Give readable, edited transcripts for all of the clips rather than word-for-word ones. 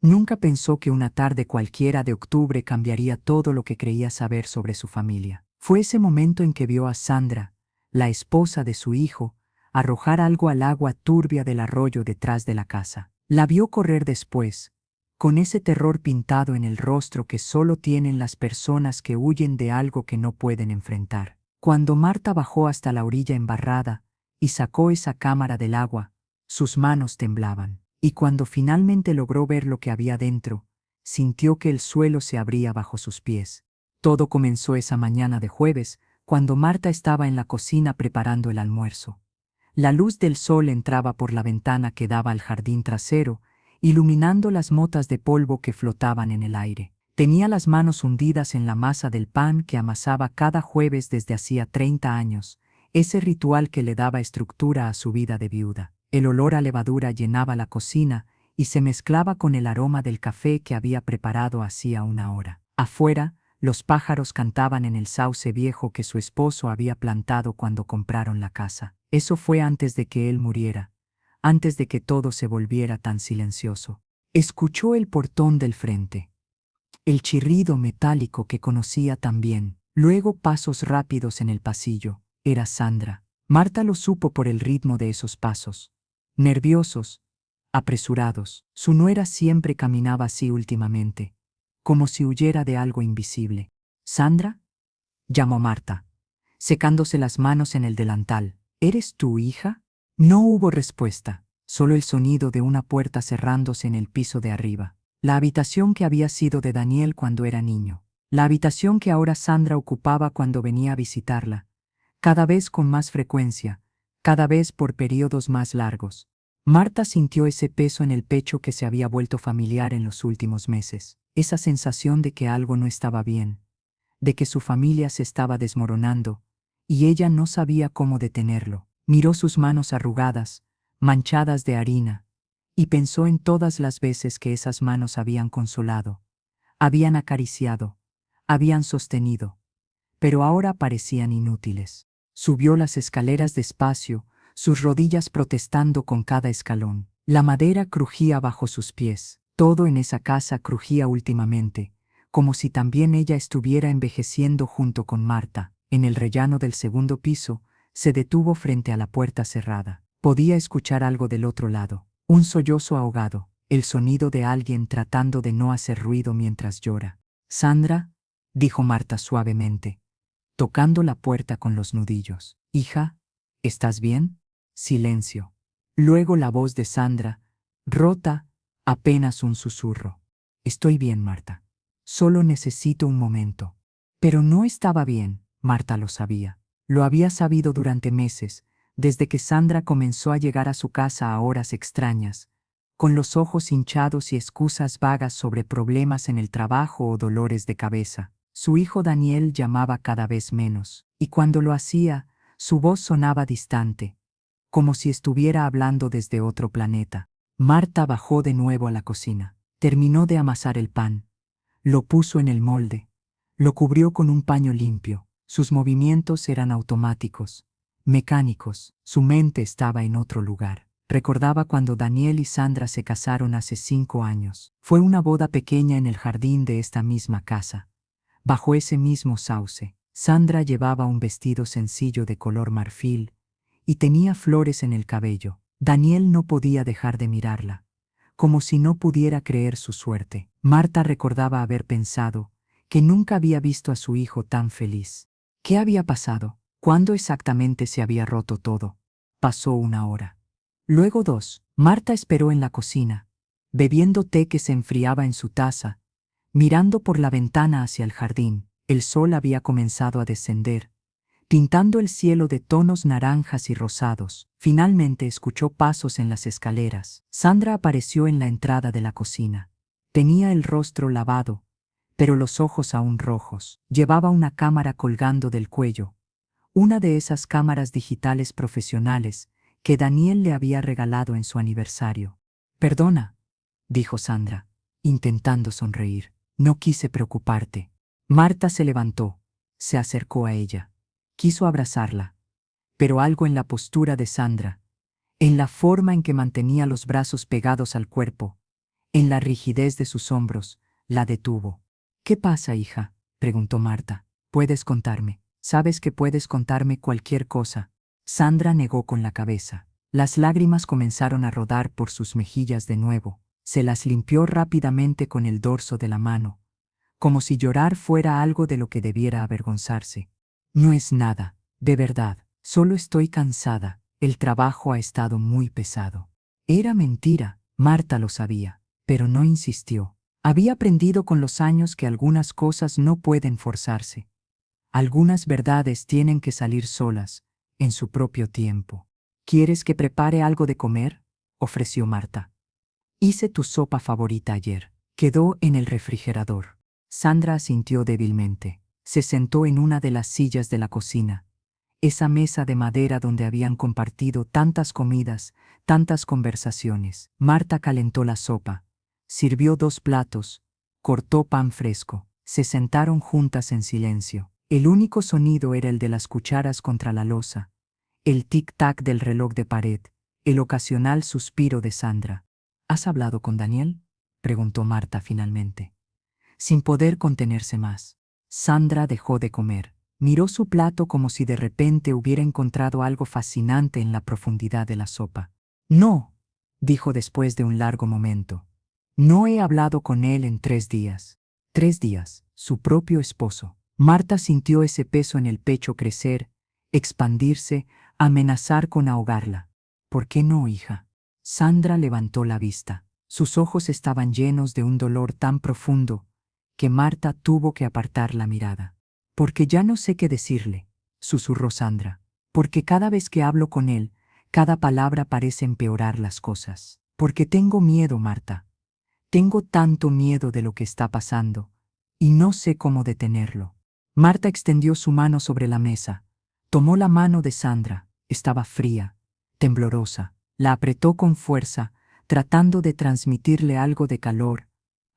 Nunca pensó que una tarde cualquiera de octubre cambiaría todo lo que creía saber sobre su familia. Fue ese momento en que vio a Sandra, la esposa de su hijo, arrojar algo al agua turbia del arroyo detrás de la casa. La vio correr después, con ese terror pintado en el rostro que solo tienen las personas que huyen de algo que no pueden enfrentar. Cuando Marta bajó hasta la orilla embarrada y sacó esa cámara del agua, sus manos temblaban. Y cuando finalmente logró ver lo que había dentro, sintió que el suelo se abría bajo sus pies. Todo comenzó esa mañana de jueves, cuando Marta estaba en la cocina preparando el almuerzo. La luz del sol entraba por la ventana que daba al jardín trasero, iluminando las motas de polvo que flotaban en el aire. Tenía las manos hundidas en la masa del pan que amasaba cada jueves desde hacía 30 años, ese ritual que le daba estructura a su vida de viuda. El olor a levadura llenaba la cocina y se mezclaba con el aroma del café que había preparado hacía una hora. Afuera, los pájaros cantaban en el sauce viejo que su esposo había plantado cuando compraron la casa. Eso fue antes de que él muriera, antes de que todo se volviera tan silencioso. Escuchó el portón del frente, el chirrido metálico que conocía tan bien, luego pasos rápidos en el pasillo. Era Sandra. Marta lo supo por el ritmo de esos pasos. Nerviosos, apresurados. Su nuera siempre caminaba así últimamente, como si huyera de algo invisible. ¿Sandra?, llamó Marta, secándose las manos en el delantal. ¿Eres tu hija? No hubo respuesta, solo el sonido de una puerta cerrándose en el piso de arriba. La habitación que había sido de Daniel cuando era niño. La habitación que ahora Sandra ocupaba cuando venía a visitarla, cada vez con más frecuencia, cada vez por periodos más largos. Marta sintió ese peso en el pecho que se había vuelto familiar en los últimos meses, esa sensación de que algo no estaba bien, de que su familia se estaba desmoronando, y ella no sabía cómo detenerlo. Miró sus manos arrugadas, manchadas de harina, y pensó en todas las veces que esas manos habían consolado, habían acariciado, habían sostenido, pero ahora parecían inútiles. Subió las escaleras despacio, sus rodillas protestando con cada escalón. La madera crujía bajo sus pies. Todo en esa casa crujía últimamente, como si también ella estuviera envejeciendo junto con Marta. En el rellano del segundo piso, se detuvo frente a la puerta cerrada. Podía escuchar algo del otro lado, un sollozo ahogado, el sonido de alguien tratando de no hacer ruido mientras llora. «Sandra», dijo Marta suavemente, tocando la puerta con los nudillos. «Hija, ¿estás bien?» Silencio. Luego la voz de Sandra, rota, apenas un susurro. «Estoy bien, Marta. Solo necesito un momento». Pero no estaba bien, Marta lo sabía. Lo había sabido durante meses, desde que Sandra comenzó a llegar a su casa a horas extrañas, con los ojos hinchados y excusas vagas sobre problemas en el trabajo o dolores de cabeza. Su hijo Daniel llamaba cada vez menos, y cuando lo hacía, su voz sonaba distante, como si estuviera hablando desde otro planeta. Marta bajó de nuevo a la cocina. Terminó de amasar el pan. Lo puso en el molde. Lo cubrió con un paño limpio. Sus movimientos eran automáticos, mecánicos. Su mente estaba en otro lugar. Recordaba cuando Daniel y Sandra se casaron hace 5 años. Fue una boda pequeña en el jardín de esta misma casa. Bajo ese mismo sauce, Sandra llevaba un vestido sencillo de color marfil y tenía flores en el cabello. Daniel no podía dejar de mirarla, como si no pudiera creer su suerte. Marta recordaba haber pensado que nunca había visto a su hijo tan feliz. ¿Qué había pasado? ¿Cuándo exactamente se había roto todo? Pasó 1 hora. Luego 2. Marta esperó en la cocina, bebiendo té que se enfriaba en su taza, mirando por la ventana hacia el jardín. El sol había comenzado a descender, pintando el cielo de tonos naranjas y rosados. Finalmente escuchó pasos en las escaleras. Sandra apareció en la entrada de la cocina. Tenía el rostro lavado, pero los ojos aún rojos. Llevaba una cámara colgando del cuello, una de esas cámaras digitales profesionales que Daniel le había regalado en su aniversario. «Perdona», dijo Sandra, intentando sonreír. «No quise preocuparte». Marta se levantó, se acercó a ella. Quiso abrazarla, pero algo en la postura de Sandra, en la forma en que mantenía los brazos pegados al cuerpo, en la rigidez de sus hombros, la detuvo. ¿Qué pasa, hija?, preguntó Marta. ¿Puedes contarme? Sabes que puedes contarme cualquier cosa. Sandra negó con la cabeza. Las lágrimas comenzaron a rodar por sus mejillas de nuevo. Se las limpió rápidamente con el dorso de la mano, como si llorar fuera algo de lo que debiera avergonzarse. No es nada, de verdad, solo estoy cansada. El trabajo ha estado muy pesado. Era mentira, Marta lo sabía, pero no insistió. Había aprendido con los años que algunas cosas no pueden forzarse. Algunas verdades tienen que salir solas, en su propio tiempo. ¿Quieres que prepare algo de comer?, ofreció Marta. Hice tu sopa favorita ayer. Quedó en el refrigerador. Sandra asintió débilmente. Se sentó en una de las sillas de la cocina, esa mesa de madera donde habían compartido tantas comidas, tantas conversaciones. Marta calentó la sopa, sirvió 2 platos, cortó pan fresco. Se sentaron juntas en silencio. El único sonido era el de las cucharas contra la loza, el tic-tac del reloj de pared, el ocasional suspiro de Sandra. ¿Has hablado con Daniel?, preguntó Marta finalmente, sin poder contenerse más. Sandra dejó de comer. Miró su plato como si de repente hubiera encontrado algo fascinante en la profundidad de la sopa. No, dijo después de un largo momento. No he hablado con él en 3 días. 3 días, su propio esposo. Marta sintió ese peso en el pecho crecer, expandirse, amenazar con ahogarla. ¿Por qué no, hija? Sandra levantó la vista. Sus ojos estaban llenos de un dolor tan profundo que Marta tuvo que apartar la mirada. Porque ya no sé qué decirle, susurró Sandra. Porque cada vez que hablo con él, cada palabra parece empeorar las cosas. Porque tengo miedo, Marta. Tengo tanto miedo de lo que está pasando, y no sé cómo detenerlo. Marta extendió su mano sobre la mesa. Tomó la mano de Sandra. Estaba fría, temblorosa. La apretó con fuerza, tratando de transmitirle algo de calor,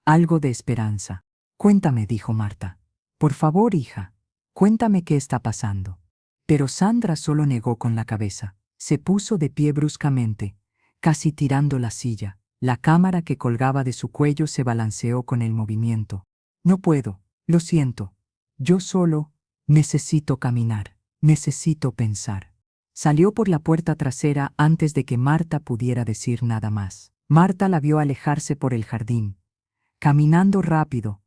algo de esperanza. Cuéntame, dijo Marta. Por favor, hija, cuéntame qué está pasando. Pero Sandra solo negó con la cabeza. Se puso de pie bruscamente, casi tirando la silla. La cámara que colgaba de su cuello se balanceó con el movimiento. No puedo, lo siento. Yo solo necesito caminar, necesito pensar. Salió por la puerta trasera antes de que Marta pudiera decir nada más. Marta la vio alejarse por el jardín, caminando rápido,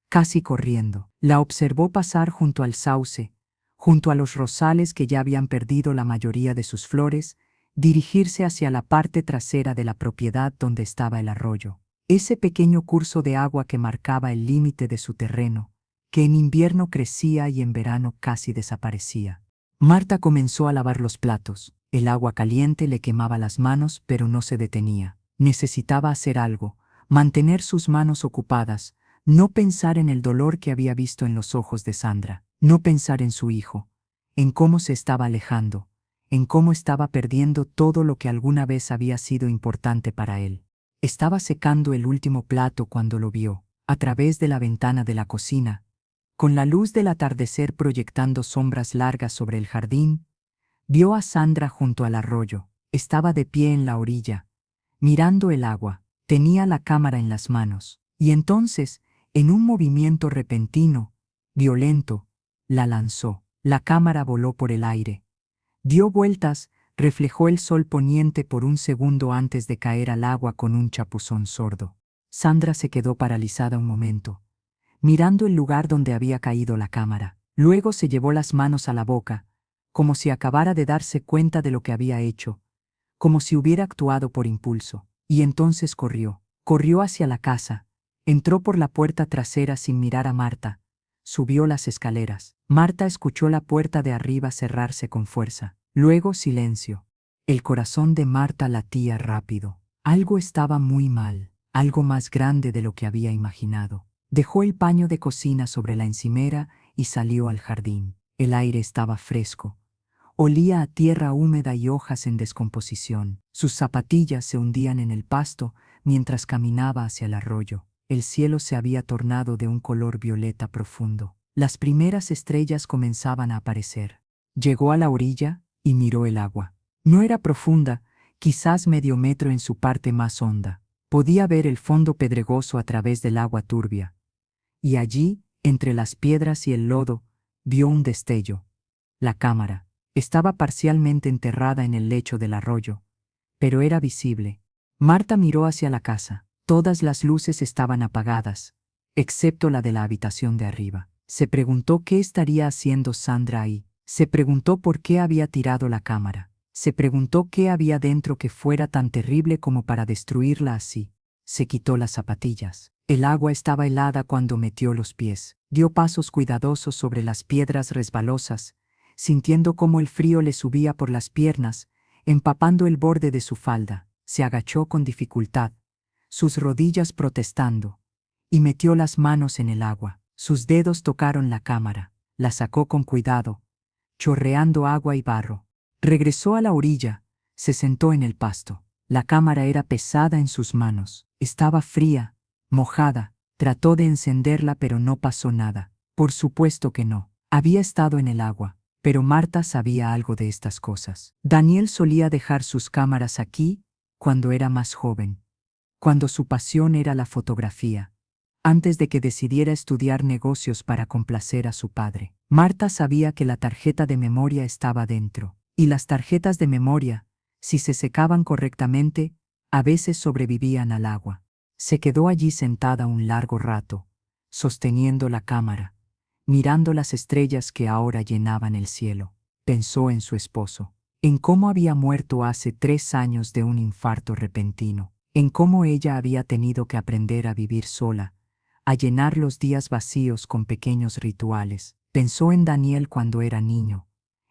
casi corriendo. La observó pasar junto al sauce, junto a los rosales que ya habían perdido la mayoría de sus flores, dirigirse hacia la parte trasera de la propiedad donde estaba el arroyo. Ese pequeño curso de agua que marcaba el límite de su terreno, que en invierno crecía y en verano casi desaparecía. Marta comenzó a lavar los platos. El agua caliente le quemaba las manos, pero no se detenía. Necesitaba hacer algo, mantener sus manos ocupadas, no pensar en el dolor que había visto en los ojos de Sandra, no pensar en su hijo, en cómo se estaba alejando, en cómo estaba perdiendo todo lo que alguna vez había sido importante para él. Estaba secando el último plato cuando lo vio, a través de la ventana de la cocina, con la luz del atardecer proyectando sombras largas sobre el jardín. Vio a Sandra junto al arroyo. Estaba de pie en la orilla, mirando el agua. Tenía la cámara en las manos. Y entonces, en un movimiento repentino, violento, la lanzó. La cámara voló por el aire. Dio vueltas, reflejó el sol poniente por un segundo antes de caer al agua con un chapuzón sordo. Sandra se quedó paralizada un momento, mirando el lugar donde había caído la cámara. Luego se llevó las manos a la boca, como si acabara de darse cuenta de lo que había hecho, como si hubiera actuado por impulso. Y entonces corrió hacia la casa, entró por la puerta trasera sin mirar a Marta, subió las escaleras. Marta escuchó la puerta de arriba cerrarse con fuerza. Luego silencio. El corazón de Marta latía rápido. Algo estaba muy mal, algo más grande de lo que había imaginado. Dejó el paño de cocina sobre la encimera y salió al jardín. El aire estaba fresco. Olía a tierra húmeda y hojas en descomposición. Sus zapatillas se hundían en el pasto mientras caminaba hacia el arroyo. El cielo se había tornado de un color violeta profundo. Las primeras estrellas comenzaban a aparecer. Llegó a la orilla y miró el agua. No era profunda, quizás medio metro en su parte más honda. Podía ver el fondo pedregoso a través del agua turbia. Y allí, entre las piedras y el lodo, vio un destello. La cámara estaba parcialmente enterrada en el lecho del arroyo, pero era visible. Marta miró hacia la casa. Todas las luces estaban apagadas, excepto la de la habitación de arriba. Se preguntó qué estaría haciendo Sandra ahí. Se preguntó por qué había tirado la cámara. Se preguntó qué había dentro que fuera tan terrible como para destruirla así. Se quitó las zapatillas. El agua estaba helada cuando metió los pies. Dio pasos cuidadosos sobre las piedras resbalosas, sintiendo cómo el frío le subía por las piernas, empapando el borde de su falda. Se agachó con dificultad, sus rodillas protestando, y metió las manos en el agua. Sus dedos tocaron la cámara, la sacó con cuidado, chorreando agua y barro. Regresó a la orilla, se sentó en el pasto. La cámara era pesada en sus manos, estaba fría, mojada. Trató de encenderla pero no pasó nada. Por supuesto que no. Había estado en el agua, pero Marta sabía algo de estas cosas. Daniel solía dejar sus cámaras aquí cuando era más joven, cuando su pasión era la fotografía, antes de que decidiera estudiar negocios para complacer a su padre. Marta sabía que la tarjeta de memoria estaba dentro, y las tarjetas de memoria, si se secaban correctamente, a veces sobrevivían al agua. Se quedó allí sentada un largo rato, sosteniendo la cámara, mirando las estrellas que ahora llenaban el cielo. Pensó en su esposo, en cómo había muerto hace 3 años de un infarto repentino, en cómo ella había tenido que aprender a vivir sola, a llenar los días vacíos con pequeños rituales. Pensó en Daniel cuando era niño,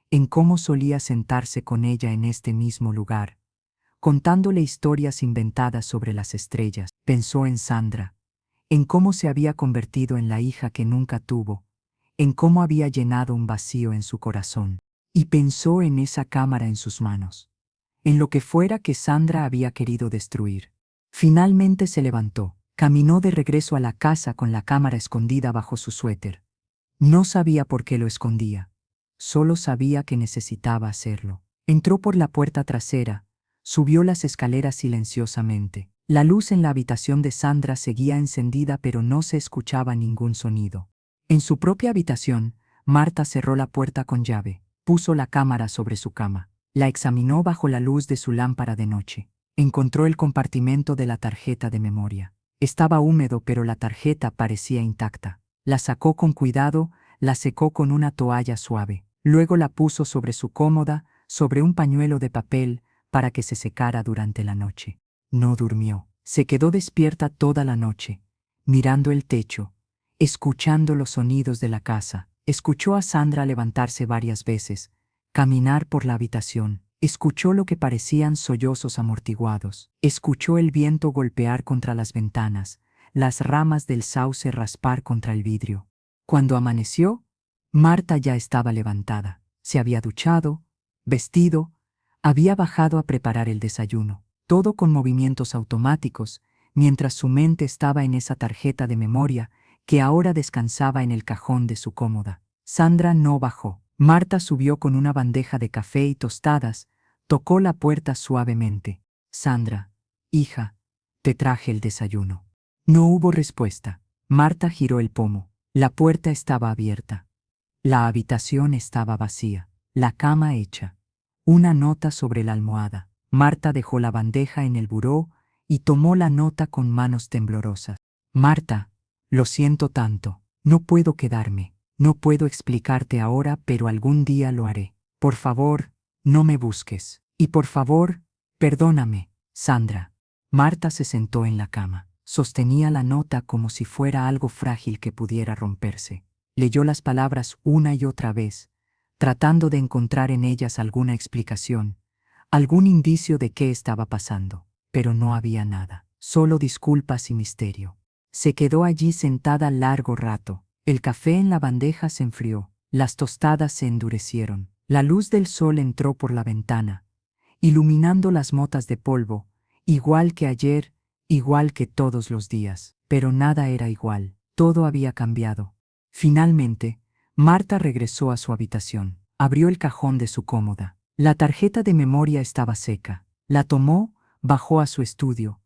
en cómo solía sentarse con ella en este mismo lugar, contándole historias inventadas sobre las estrellas. Pensó en Sandra, en cómo se había convertido en la hija que nunca tuvo, en cómo había llenado un vacío en su corazón. Y pensó en esa cámara en sus manos, en lo que fuera que Sandra había querido destruir. Finalmente se levantó, caminó de regreso a la casa con la cámara escondida bajo su suéter. No sabía por qué lo escondía, solo sabía que necesitaba hacerlo. Entró por la puerta trasera, subió las escaleras silenciosamente. La luz en la habitación de Sandra seguía encendida pero no se escuchaba ningún sonido. En su propia habitación, Marta cerró la puerta con llave, puso la cámara sobre su cama, la examinó bajo la luz de su lámpara de noche. Encontró el compartimento de la tarjeta de memoria. Estaba húmedo pero la tarjeta parecía intacta. La sacó con cuidado, la secó con una toalla suave. Luego la puso sobre su cómoda, sobre un pañuelo de papel, para que se secara durante la noche. No durmió. Se quedó despierta toda la noche, mirando el techo, escuchando los sonidos de la casa. Escuchó a Sandra levantarse varias veces, caminar por la habitación. Escuchó lo que parecían sollozos amortiguados. Escuchó el viento golpear contra las ventanas, las ramas del sauce raspar contra el vidrio. Cuando amaneció, Marta ya estaba levantada. Se había duchado, vestido, había bajado a preparar el desayuno, todo con movimientos automáticos, mientras su mente estaba en esa tarjeta de memoria que ahora descansaba en el cajón de su cómoda. Sandra no bajó. Marta subió con una bandeja de café y tostadas, tocó la puerta suavemente. Sandra, hija, te traje el desayuno. No hubo respuesta. Marta giró el pomo. La puerta estaba abierta. La habitación estaba vacía. La cama hecha. Una nota sobre la almohada. Marta dejó la bandeja en el buró y tomó la nota con manos temblorosas. Marta, lo siento tanto. No puedo quedarme. No puedo explicarte ahora, pero algún día lo haré. Por favor, no me busques. Y por favor, perdóname, Sandra. Marta se sentó en la cama. Sostenía la nota como si fuera algo frágil que pudiera romperse. Leyó las palabras una y otra vez, tratando de encontrar en ellas alguna explicación, algún indicio de qué estaba pasando. Pero no había nada, solo disculpas y misterio. Se quedó allí sentada largo rato. El café en la bandeja se enfrió, las tostadas se endurecieron. La luz del sol entró por la ventana, iluminando las motas de polvo, igual que ayer, igual que todos los días. Pero nada era igual, todo había cambiado. Finalmente, Marta regresó a su habitación, abrió el cajón de su cómoda. La tarjeta de memoria estaba seca. La tomó, bajó a su estudio,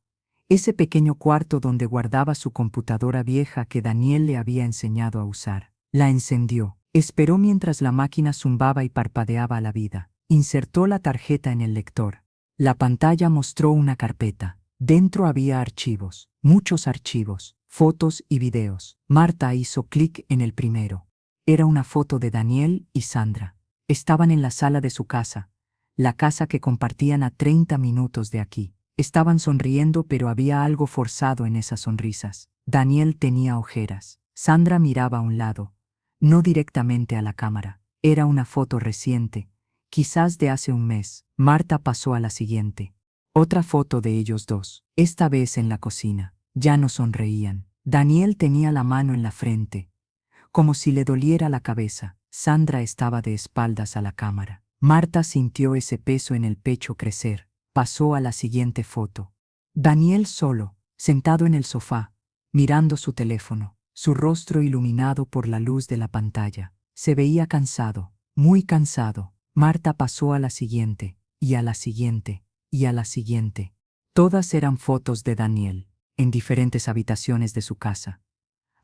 ese pequeño cuarto donde guardaba su computadora vieja que Daniel le había enseñado a usar. La encendió. Esperó mientras la máquina zumbaba y parpadeaba a la vida. Insertó la tarjeta en el lector. La pantalla mostró una carpeta. Dentro había archivos, muchos archivos, fotos y videos. Marta hizo clic en el primero. Era una foto de Daniel y Sandra. Estaban en la sala de su casa, la casa que compartían a 30 minutos de aquí. Estaban sonriendo, pero había algo forzado en esas sonrisas. Daniel tenía ojeras. Sandra miraba a un lado, no directamente a la cámara. Era una foto reciente, quizás de hace un mes. Marta pasó a la siguiente. Otra foto de ellos dos, esta vez en la cocina. Ya no sonreían. Daniel tenía la mano en la frente, como si le doliera la cabeza. Sandra estaba de espaldas a la cámara. Marta sintió ese peso en el pecho crecer. Pasó a la siguiente foto. Daniel solo, sentado en el sofá, mirando su teléfono, su rostro iluminado por la luz de la pantalla. Se veía cansado, muy cansado. Marta pasó a la siguiente, y a la siguiente, y a la siguiente. Todas eran fotos de Daniel, en diferentes habitaciones de su casa,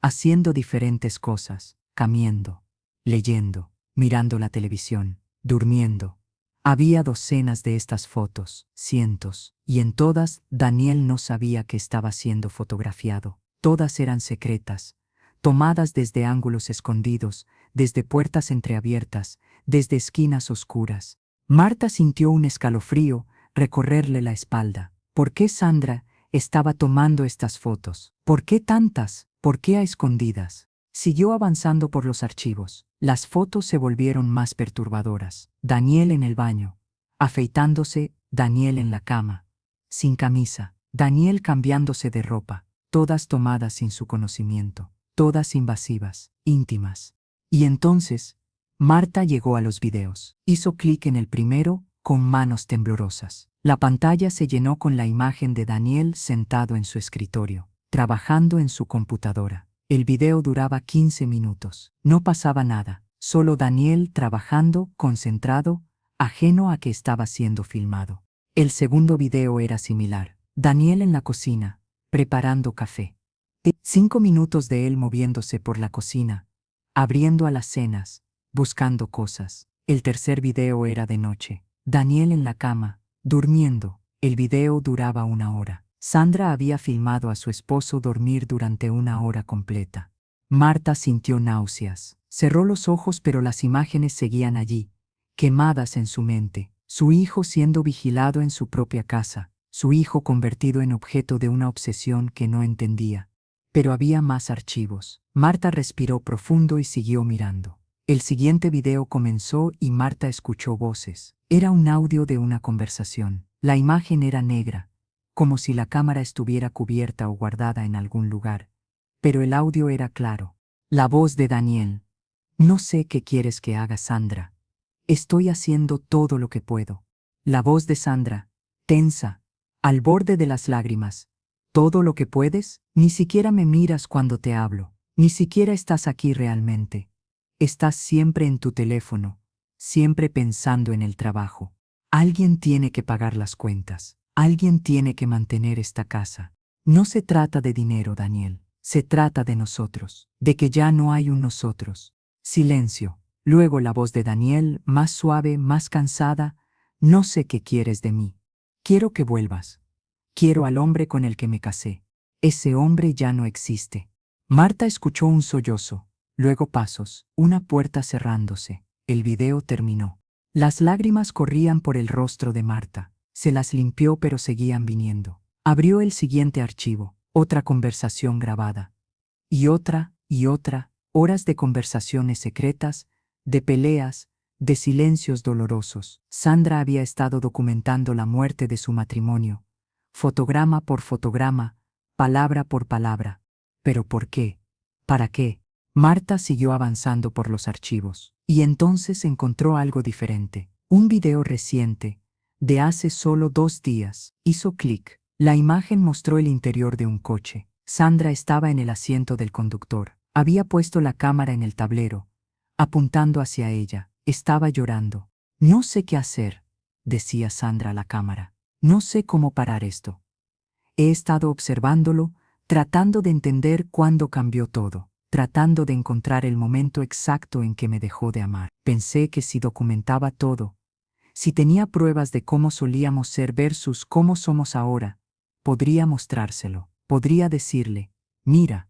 haciendo diferentes cosas, comiendo, leyendo, mirando la televisión, durmiendo. Había docenas de estas fotos, cientos, y en todas Daniel no sabía que estaba siendo fotografiado. Todas eran secretas, tomadas desde ángulos escondidos, desde puertas entreabiertas, desde esquinas oscuras. Marta sintió un escalofrío recorrerle la espalda. ¿Por qué Sandra estaba tomando estas fotos? ¿Por qué tantas? ¿Por qué a escondidas? Siguió avanzando por los archivos. Las fotos se volvieron más perturbadoras. Daniel en el baño, afeitándose, Daniel en la cama, sin camisa, Daniel cambiándose de ropa, todas tomadas sin su conocimiento, todas invasivas, íntimas. Y entonces, Marta llegó a los videos. Hizo clic en el primero, con manos temblorosas. La pantalla se llenó con la imagen de Daniel sentado en su escritorio, trabajando en su computadora. El video duraba 15 minutos. No pasaba nada, solo Daniel trabajando, concentrado, ajeno a que estaba siendo filmado. El segundo video era similar. Daniel en la cocina, preparando café. 5 minutos de él moviéndose por la cocina, abriendo alacenas, buscando cosas. El tercer video era de noche. Daniel en la cama, durmiendo. El video duraba 1 hora. Sandra había filmado a su esposo dormir durante 1 hora completa. Marta sintió náuseas. Cerró los ojos, pero las imágenes seguían allí, quemadas en su mente. Su hijo siendo vigilado en su propia casa, su hijo convertido en objeto de una obsesión que no entendía. Pero había más archivos. Marta respiró profundo y siguió mirando. El siguiente video comenzó y Marta escuchó voces. Era un audio de una conversación. La imagen era negra, como si la cámara estuviera cubierta o guardada en algún lugar. Pero el audio era claro. La voz de Daniel. No sé qué quieres que haga, Sandra. Estoy haciendo todo lo que puedo. La voz de Sandra, tensa, al borde de las lágrimas. ¿Todo lo que puedes? Ni siquiera me miras cuando te hablo. Ni siquiera estás aquí realmente. Estás siempre en tu teléfono, siempre pensando en el trabajo. Alguien tiene que pagar las cuentas. Alguien tiene que mantener esta casa. No se trata de dinero, Daniel. Se trata de nosotros, de que ya no hay un nosotros. Silencio. Luego la voz de Daniel, más suave, más cansada. No sé qué quieres de mí. Quiero que vuelvas. Quiero al hombre con el que me casé. Ese hombre ya no existe. Marta escuchó un sollozo, luego pasos, una puerta cerrándose. El video terminó. Las lágrimas corrían por el rostro de Marta. Se las limpió, pero seguían viniendo. Abrió el siguiente archivo, otra conversación grabada. Y otra, horas de conversaciones secretas, de peleas, de silencios dolorosos. Sandra había estado documentando la muerte de su matrimonio, fotograma por fotograma, palabra por palabra. ¿Pero por qué? ¿Para qué? Marta siguió avanzando por los archivos, y entonces encontró algo diferente. Un video reciente, de hace solo 2 días. Hizo clic. La imagen mostró el interior de un coche. Sandra estaba en el asiento del conductor. Había puesto la cámara en el tablero, apuntando hacia ella. Estaba llorando. No sé qué hacer, decía Sandra a la cámara. No sé cómo parar esto. He estado observándolo, tratando de entender cuándo cambió todo, tratando de encontrar el momento exacto en que me dejó de amar. Pensé que si documentaba todo, si tenía pruebas de cómo solíamos ser versus cómo somos ahora, podría mostrárselo, podría decirle, mira,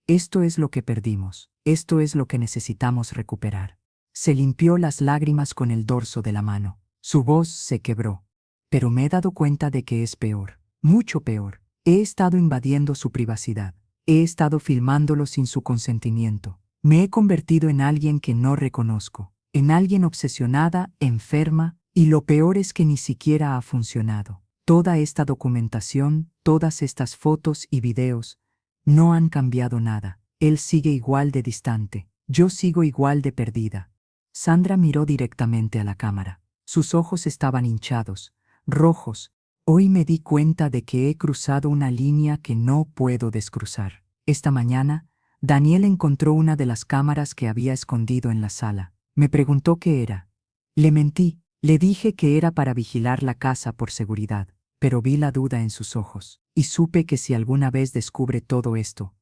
esto es lo que perdimos, esto es lo que necesitamos recuperar. Se limpió las lágrimas con el dorso de la mano. Su voz se quebró. Pero me he dado cuenta de que es peor, mucho peor. He estado invadiendo su privacidad. He estado filmándolo sin su consentimiento. Me he convertido en alguien que no reconozco, en alguien obsesionada, enferma, y lo peor es que ni siquiera ha funcionado. Toda esta documentación, todas estas fotos y videos, no han cambiado nada. Él sigue igual de distante. Yo sigo igual de perdida. Sandra miró directamente a la cámara. Sus ojos estaban hinchados, rojos. Hoy me di cuenta de que he cruzado una línea que no puedo descruzar. Esta mañana, Daniel encontró una de las cámaras que había escondido en la sala. Me preguntó qué era. Le mentí. Le dije que era para vigilar la casa por seguridad, pero vi la duda en sus ojos, y supe que si alguna vez descubre todo esto,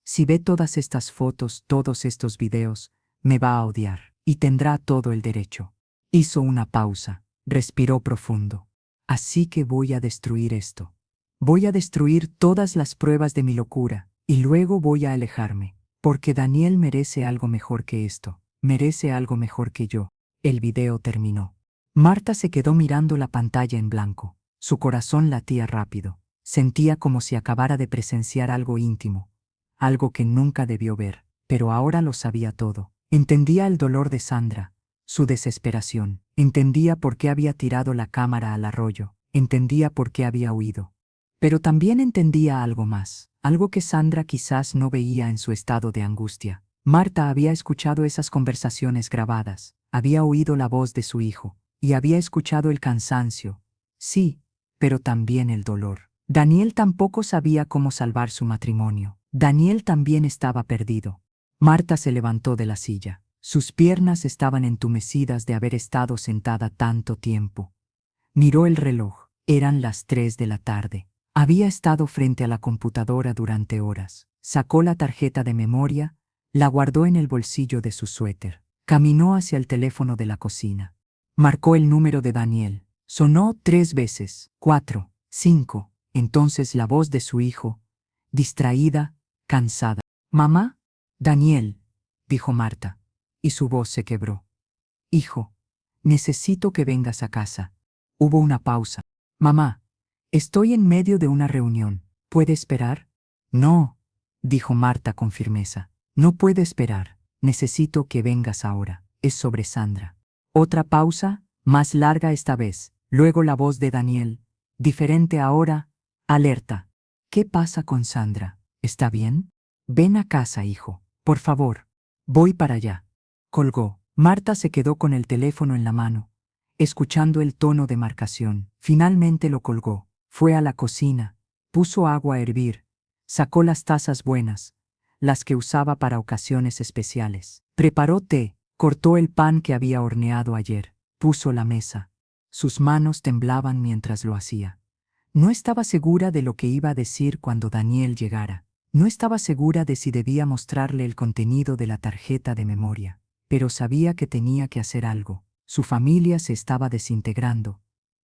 si ve todas estas fotos, todos estos videos, me va a odiar, y tendrá todo el derecho. Hizo una pausa, respiró profundo. Así que voy a destruir esto. Voy a destruir todas las pruebas de mi locura, y luego voy a alejarme, porque Daniel merece algo mejor que esto, merece algo mejor que yo. El video terminó. Marta se quedó mirando la pantalla en blanco. Su corazón latía rápido. Sentía como si acabara de presenciar algo íntimo, algo que nunca debió ver, pero ahora lo sabía todo. Entendía el dolor de Sandra, su desesperación. Entendía por qué había tirado la cámara al arroyo. Entendía por qué había huido. Pero también entendía algo más, algo que Sandra quizás no veía en su estado de angustia. Marta había escuchado esas conversaciones grabadas, había oído la voz de su hijo, y había escuchado el cansancio. Sí, pero también el dolor. Daniel tampoco sabía cómo salvar su matrimonio. Daniel también estaba perdido. Marta se levantó de la silla. Sus piernas estaban entumecidas de haber estado sentada tanto tiempo. Miró el reloj. Eran las 3 de la tarde. Había estado frente a la computadora durante horas. Sacó la tarjeta de memoria, la guardó en el bolsillo de su suéter. Caminó hacia el teléfono de la cocina. Marcó el número de Daniel. Sonó 3 veces, 4, 5. Entonces la voz de su hijo, distraída, cansada. «Mamá». «Daniel», dijo Marta, y su voz se quebró. «Hijo, necesito que vengas a casa». Hubo una pausa. «Mamá, estoy en medio de una reunión. ¿Puede esperar?» «No», dijo Marta con firmeza. «No puede esperar. Necesito que vengas ahora. Es sobre Sandra». Otra pausa, más larga esta vez. Luego la voz de Daniel, diferente ahora, alerta. «¿Qué pasa con Sandra? ¿Está bien? Ven a casa, hijo. Por favor». «Voy para allá». Colgó. Marta se quedó con el teléfono en la mano, escuchando el tono de marcación. Finalmente lo colgó. Fue a la cocina, puso agua a hervir, sacó las tazas buenas, las que usaba para ocasiones especiales. Preparó té, cortó el pan que había horneado ayer, puso la mesa. Sus manos temblaban mientras lo hacía. No estaba segura de lo que iba a decir cuando Daniel llegara. No estaba segura de si debía mostrarle el contenido de la tarjeta de memoria, pero sabía que tenía que hacer algo. Su familia se estaba desintegrando,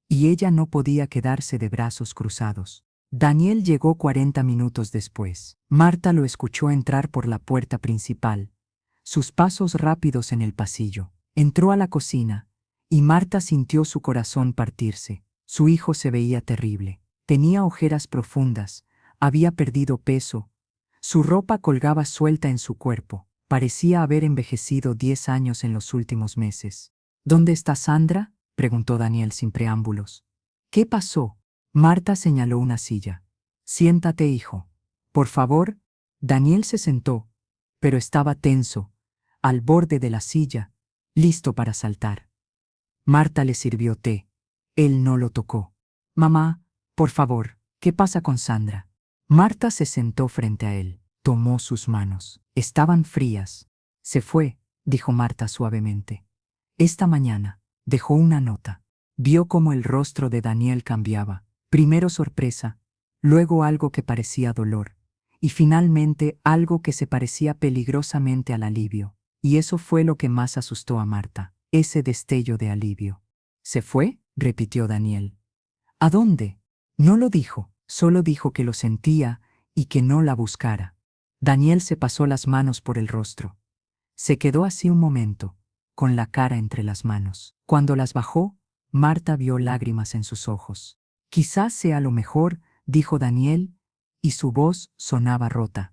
y ella no podía quedarse de brazos cruzados. Daniel llegó 40 minutos después. Marta lo escuchó entrar por la puerta principal, sus pasos rápidos en el pasillo. Entró a la cocina, y Marta sintió su corazón partirse. Su hijo se veía terrible. Tenía ojeras profundas, había perdido peso. Su ropa colgaba suelta en su cuerpo. Parecía haber envejecido 10 años en los últimos meses. «¿Dónde está Sandra?», preguntó Daniel sin preámbulos. «¿Qué pasó?». Marta señaló una silla. «Siéntate, hijo. Por favor». Daniel se sentó, pero estaba tenso, al borde de la silla, listo para saltar. Marta le sirvió té. Él no lo tocó. «Mamá, por favor, ¿qué pasa con Sandra?». Marta se sentó frente a él. Tomó sus manos. Estaban frías. «Se fue», dijo Marta suavemente. «Esta mañana». Dejó una nota. Vio cómo el rostro de Daniel cambiaba. Primero sorpresa, luego algo que parecía dolor, y finalmente algo que se parecía peligrosamente al alivio. Y eso fue lo que más asustó a Marta, ese destello de alivio. ¿Se fue?, repitió Daniel. ¿A dónde? No lo dijo, solo dijo que lo sentía y que no la buscara. Daniel se pasó las manos por el rostro. Se quedó así un momento, con la cara entre las manos. Cuando las bajó, Marta vio lágrimas en sus ojos. Quizás sea lo mejor, dijo Daniel, y su voz sonaba rota.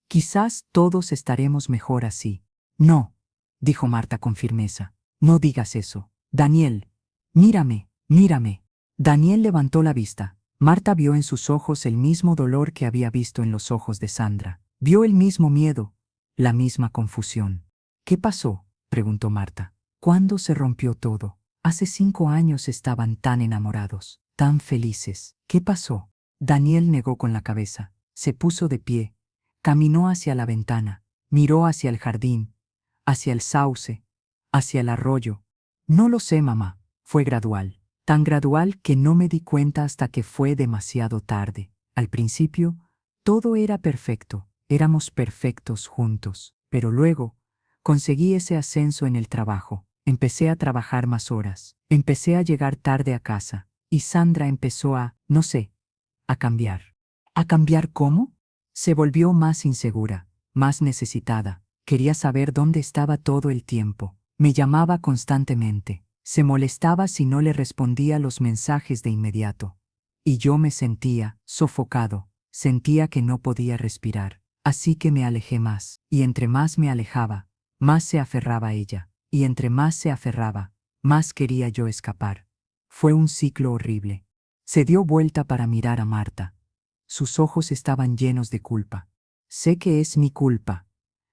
Quizás todos estaremos mejor así. No, dijo Marta con firmeza. No digas eso. Daniel, mírame, mírame. Daniel levantó la vista. Marta vio en sus ojos el mismo dolor que había visto en los ojos de Sandra. Vio el mismo miedo, la misma confusión. ¿Qué pasó?, preguntó Marta. ¿Cuándo se rompió todo? Hace 5 años estaban tan enamorados, tan felices. ¿Qué pasó? Daniel negó con la cabeza. Se puso de pie. Caminó hacia la ventana. Miró hacia el jardín, hacia el sauce, hacia el arroyo. No lo sé, mamá. Fue gradual. Tan gradual que no me di cuenta hasta que fue demasiado tarde. Al principio, todo era perfecto. Éramos perfectos juntos. Pero luego, conseguí ese ascenso en el trabajo. Empecé a trabajar más horas. Empecé a llegar tarde a casa. Y Sandra empezó no sé, a cambiar. ¿A cambiar cómo? Se volvió más insegura, más necesitada. Quería saber dónde estaba todo el tiempo. Me llamaba constantemente. Se molestaba si no le respondía los mensajes de inmediato. Y yo me sentía sofocado. Sentía que no podía respirar. Así que me alejé más. Y entre más me alejaba, más se aferraba a ella. Y entre más se aferraba, más quería yo escapar. Fue un ciclo horrible. Se dio vuelta para mirar a Marta. Sus ojos estaban llenos de culpa. Sé que es mi culpa.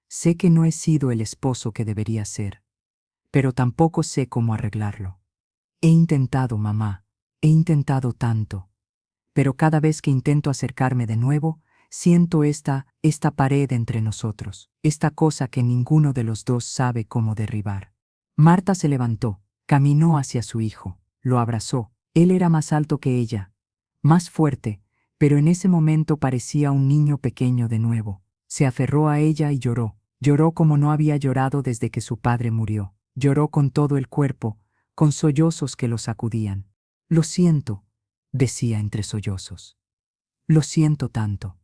Sé que no he sido el esposo que debería ser. Pero tampoco sé cómo arreglarlo. He intentado, mamá. He intentado tanto. Pero cada vez que intento acercarme de nuevo, siento esta pared entre nosotros, esta cosa que ninguno de los dos sabe cómo derribar. Marta se levantó, caminó hacia su hijo, lo abrazó. Él era más alto que ella, más fuerte, pero en ese momento parecía un niño pequeño de nuevo. Se aferró a ella y lloró. Lloró como no había llorado desde que su padre murió. Lloró con todo el cuerpo, con sollozos que lo sacudían. Lo siento, decía entre sollozos. Lo siento tanto.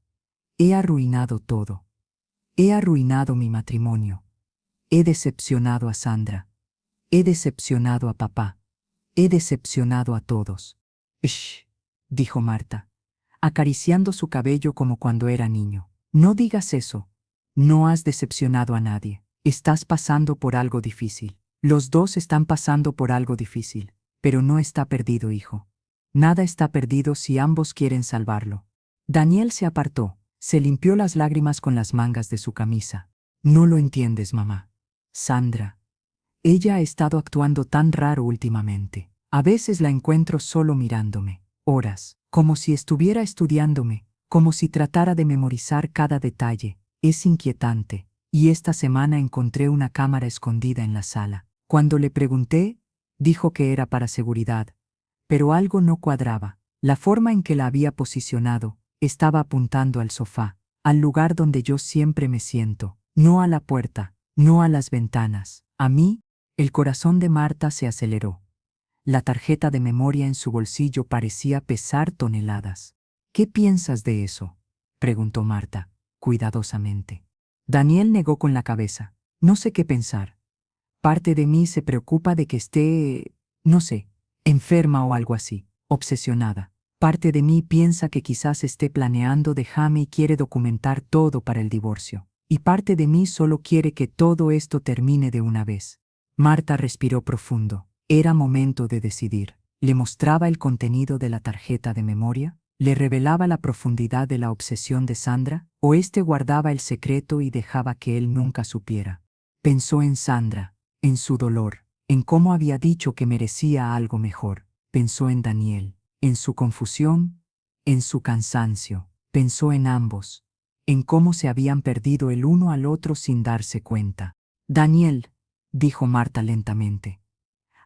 He arruinado todo. He arruinado mi matrimonio. He decepcionado a Sandra. He decepcionado a papá. He decepcionado a todos. Shh, dijo Marta, acariciando su cabello como cuando era niño. No digas eso. No has decepcionado a nadie. Estás pasando por algo difícil. Los dos están pasando por algo difícil, pero no está perdido, hijo. Nada está perdido si ambos quieren salvarlo. Daniel se apartó, se limpió las lágrimas con las mangas de su camisa. No lo entiendes, mamá. Sandra. Ella ha estado actuando tan raro últimamente. A veces la encuentro solo mirándome, horas, como si estuviera estudiándome, como si tratara de memorizar cada detalle. Es inquietante. Y esta semana encontré una cámara escondida en la sala. Cuando le pregunté, dijo que era para seguridad. Pero algo no cuadraba. La forma en que la había posicionado estaba apuntando al sofá, al lugar donde yo siempre me siento, no a la puerta, no a las ventanas. A mí, el corazón de Marta se aceleró. La tarjeta de memoria en su bolsillo parecía pesar toneladas. ¿Qué piensas de eso?, preguntó Marta, cuidadosamente. Daniel negó con la cabeza. No sé qué pensar. Parte de mí se preocupa de que esté, no sé, enferma o algo así, obsesionada. Parte de mí piensa que quizás esté planeando dejarme y quiere documentar todo para el divorcio. Y parte de mí solo quiere que todo esto termine de una vez. Marta respiró profundo. Era momento de decidir. ¿Le mostraba el contenido de la tarjeta de memoria? ¿Le revelaba la profundidad de la obsesión de Sandra? ¿O éste guardaba el secreto y dejaba que él nunca supiera? Pensó en Sandra, en su dolor, en cómo había dicho que merecía algo mejor. Pensó en Daniel, en su confusión, en su cansancio. Pensó en ambos, en cómo se habían perdido el uno al otro sin darse cuenta. Daniel, dijo Marta lentamente,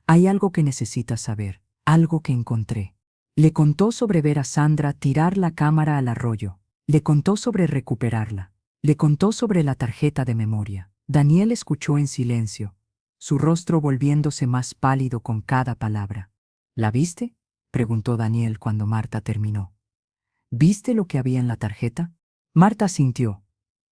hay algo que necesitas saber, algo que encontré. Le contó sobre ver a Sandra tirar la cámara al arroyo. Le contó sobre recuperarla. Le contó sobre la tarjeta de memoria. Daniel escuchó en silencio, su rostro volviéndose más pálido con cada palabra. ¿La viste?, preguntó Daniel cuando Marta terminó. ¿Viste lo que había en la tarjeta? Marta sintió.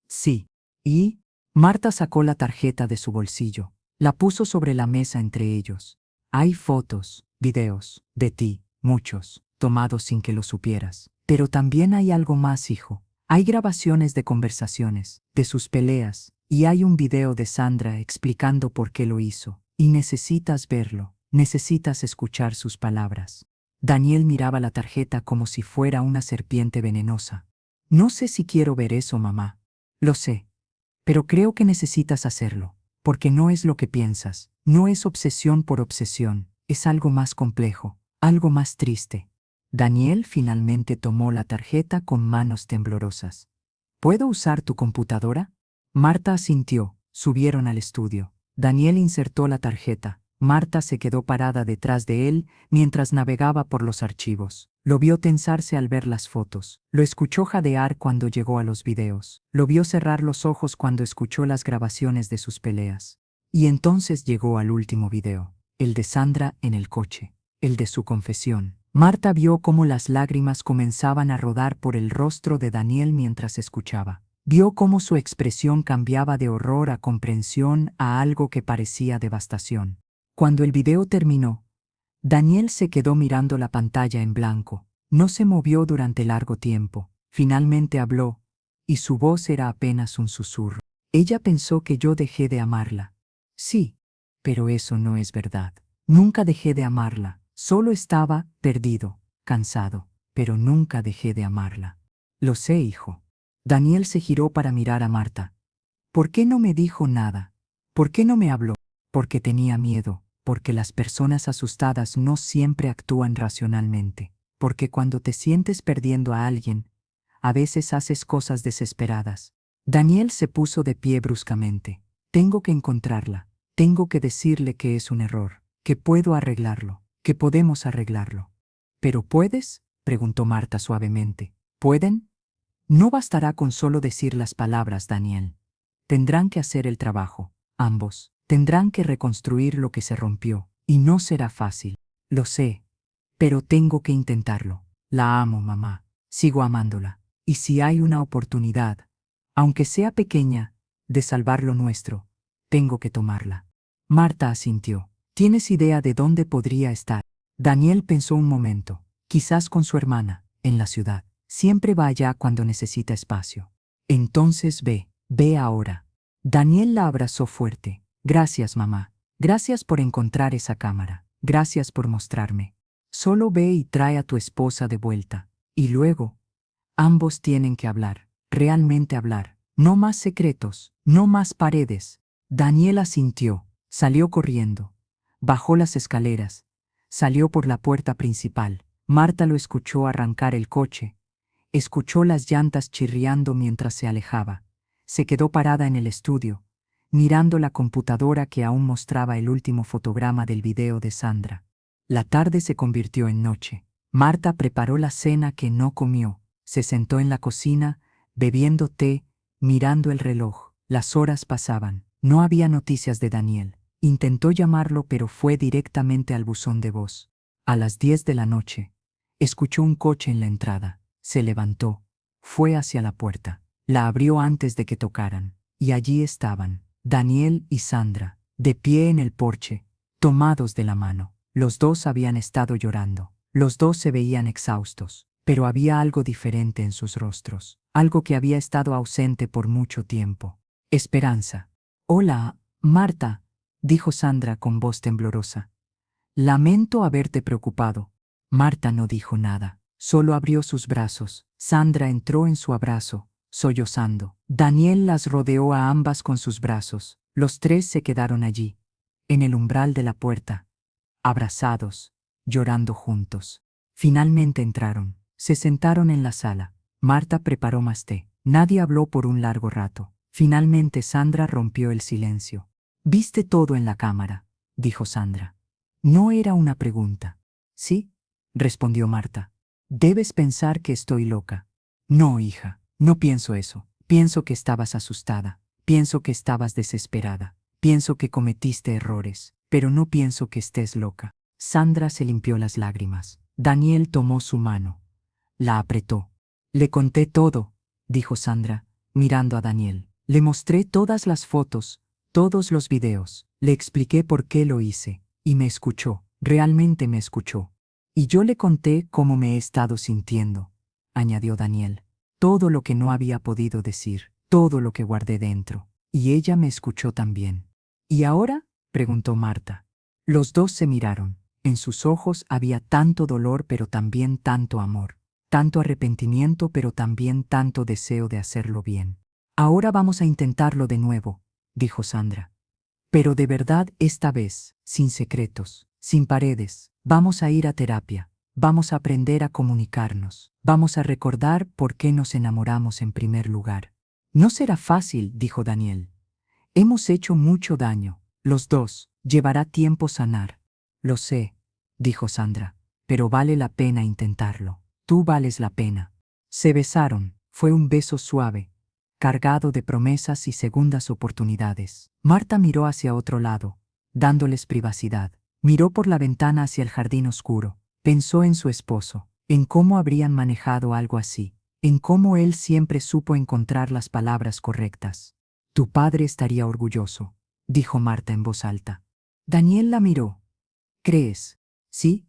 Sí. ¿Y? Marta sacó la tarjeta de su bolsillo. La puso sobre la mesa entre ellos. Hay fotos, videos, de ti, muchos, tomados sin que lo supieras. Pero también hay algo más, hijo. Hay grabaciones de conversaciones, de sus peleas, y hay un video de Sandra explicando por qué lo hizo. Y necesitas verlo, necesitas escuchar sus palabras. Daniel miraba la tarjeta como si fuera una serpiente venenosa. No sé si quiero ver eso, mamá. Lo sé. Pero creo que necesitas hacerlo, porque no es lo que piensas, no es obsesión por obsesión, es algo más complejo, algo más triste. Daniel finalmente tomó la tarjeta con manos temblorosas. ¿Puedo usar tu computadora? Marta asintió, subieron al estudio. Daniel insertó la tarjeta. Marta se quedó parada detrás de él mientras navegaba por los archivos. Lo vio tensarse al ver las fotos. Lo escuchó jadear cuando llegó a los videos. Lo vio cerrar los ojos cuando escuchó las grabaciones de sus peleas. Y entonces llegó al último video, el de Sandra en el coche, el de su confesión. Marta vio cómo las lágrimas comenzaban a rodar por el rostro de Daniel mientras escuchaba. Vio cómo su expresión cambiaba de horror a comprensión a algo que parecía devastación. Cuando el video terminó, Daniel se quedó mirando la pantalla en blanco. No se movió durante largo tiempo. Finalmente habló, y su voz era apenas un susurro. Ella pensó que yo dejé de amarla. Sí, pero eso no es verdad. Nunca dejé de amarla. Solo estaba perdido, cansado, pero nunca dejé de amarla. Lo sé, hijo. Daniel se giró para mirar a Marta. ¿Por qué no me dijo nada? ¿Por qué no me habló? Porque tenía miedo, porque las personas asustadas no siempre actúan racionalmente, porque cuando te sientes perdiendo a alguien, a veces haces cosas desesperadas. Daniel se puso de pie bruscamente. Tengo que encontrarla, tengo que decirle que es un error, que puedo arreglarlo, que podemos arreglarlo. ¿Pero puedes?, preguntó Marta suavemente. ¿Pueden? No bastará con solo decir las palabras, Daniel. Tendrán que hacer el trabajo, ambos. Tendrán que reconstruir lo que se rompió, y no será fácil. Lo sé, pero tengo que intentarlo. La amo, mamá. Sigo amándola. Y si hay una oportunidad, aunque sea pequeña, de salvar lo nuestro, tengo que tomarla. Marta asintió. ¿Tienes idea de dónde podría estar? Daniel pensó un momento. Quizás con su hermana, en la ciudad. Siempre va allá cuando necesita espacio. Entonces ve ahora. Daniel la abrazó fuerte. Gracias, mamá. Gracias por encontrar esa cámara. Gracias por mostrarme. Solo ve y trae a tu esposa de vuelta. Y luego, ambos tienen que hablar. Realmente hablar. No más secretos. No más paredes. Daniel asintió. Salió corriendo. Bajó las escaleras. Salió por la puerta principal. Marta lo escuchó arrancar el coche. Escuchó las llantas chirriando mientras se alejaba. Se quedó parada en el estudio, mirando la computadora que aún mostraba el último fotograma del video de Sandra. La tarde se convirtió en noche. Marta preparó la cena que no comió. Se sentó en la cocina, bebiendo té, mirando el reloj. Las horas pasaban. No había noticias de Daniel. Intentó llamarlo, pero fue directamente al buzón de voz. A las 10 de la noche, escuchó un coche en la entrada. Se levantó, fue hacia la puerta. La abrió antes de que tocaran. Y allí estaban, Daniel y Sandra, de pie en el porche, tomados de la mano. Los dos habían estado llorando. Los dos se veían exhaustos, pero había algo diferente en sus rostros, algo que había estado ausente por mucho tiempo. Esperanza. Hola, Marta, dijo Sandra con voz temblorosa. Lamento haberte preocupado. Marta no dijo nada, solo abrió sus brazos. Sandra entró en su abrazo, sollozando. Daniel las rodeó a ambas con sus brazos. Los tres se quedaron allí, en el umbral de la puerta, abrazados, llorando juntos. Finalmente entraron. Se sentaron en la sala. Marta preparó más té. Nadie habló por un largo rato. Finalmente Sandra rompió el silencio. «¿Viste todo en la cámara?», dijo Sandra. No era una pregunta. «Sí», respondió Marta. Debes pensar que estoy loca. No, hija, no pienso eso. Pienso que estabas asustada. Pienso que estabas desesperada. Pienso que cometiste errores, pero no pienso que estés loca. Sandra se limpió las lágrimas. Daniel tomó su mano. La apretó. Le conté todo, dijo Sandra, mirando a Daniel. Le mostré todas las fotos, todos los videos. Le expliqué por qué lo hice, y me escuchó. Realmente me escuchó. Y yo le conté cómo me he estado sintiendo, añadió Daniel. Todo lo que no había podido decir, todo lo que guardé dentro. Y ella me escuchó también. ¿Y ahora?, preguntó Marta. Los dos se miraron. En sus ojos había tanto dolor pero también tanto amor, tanto arrepentimiento pero también tanto deseo de hacerlo bien. Ahora vamos a intentarlo de nuevo, dijo Sandra. Pero de verdad esta vez, sin secretos, sin paredes. Vamos a ir a terapia, vamos a aprender a comunicarnos, vamos a recordar por qué nos enamoramos en primer lugar. No será fácil, dijo Daniel. Hemos hecho mucho daño, los dos, llevará tiempo sanar. Lo sé, dijo Sandra, pero vale la pena intentarlo. Tú vales la pena. Se besaron, fue un beso suave, cargado de promesas y segundas oportunidades. Marta miró hacia otro lado, dándoles privacidad. Miró por la ventana hacia el jardín oscuro. Pensó en su esposo, en cómo habrían manejado algo así, en cómo él siempre supo encontrar las palabras correctas. Tu padre estaría orgulloso, dijo Marta en voz alta. Daniel la miró. ¿Crees? Sí.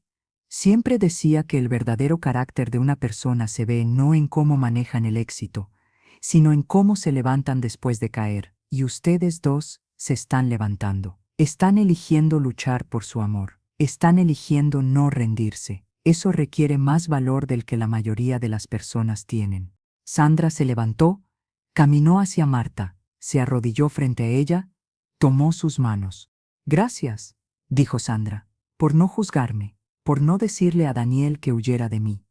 Siempre decía que el verdadero carácter de una persona se ve no en cómo manejan el éxito, sino en cómo se levantan después de caer, y ustedes dos se están levantando. Están eligiendo luchar por su amor. Están eligiendo no rendirse. Eso requiere más valor del que la mayoría de las personas tienen. Sandra se levantó, caminó hacia Marta, se arrodilló frente a ella, tomó sus manos. Gracias, dijo Sandra, por no juzgarme, por no decirle a Daniel que huyera de mí,